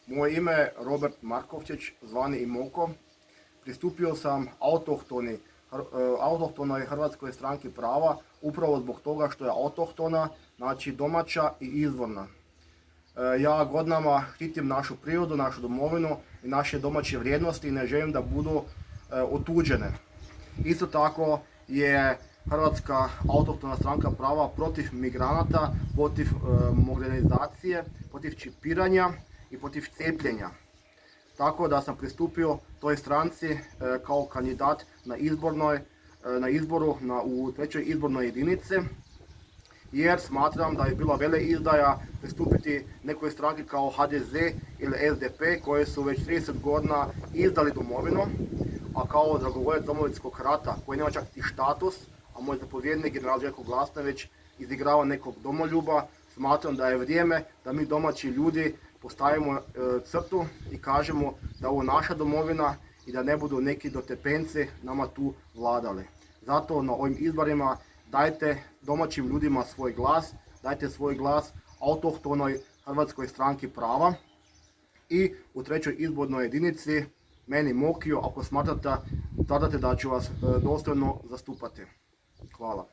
Moje ime je Robert Markovčić, zvani i Moko. Pristupio sam autohtonoj Hrvatskoj stranki prava upravo zbog toga što je autohtona, znači domaća i izvorna. Ja godinama štitim našu prirodu, našu domovinu i naše domaće vrijednosti i ne želim da budu otuđene. Isto tako je Hrvatska autohtona stranka prava protiv migranata, protiv modernizacije, protiv čipiranja i protiv cijepljenja. Tako da sam pristupio toj stranci kao kandidat na izboru u 3. izbornoj jedinici, jer smatram da je bila veleizdaja pristupiti nekoj stranki kao HDZ ili SDP koji su već 30 godina izdali domovinu, a kao dragovoljac Domovinskog rata koji nema čak i status, a moj zapovjednik general Željko Glasnović izigrava nekog domoljuba, smatram da je vrijeme da mi domaći ljudi postavimo crtu i kažemo da je ovo naša domovina i da ne budu neki dotepenci nama tu vladali. Zato na ovim izborima dajte domaćim ljudima svoj glas, dajte svoj glas autohtonoj Hrvatskoj stranki prava i u 3. izbornoj jedinici meni Mokiju ako smatrate da ću vas dostojno zastupati. Hvala.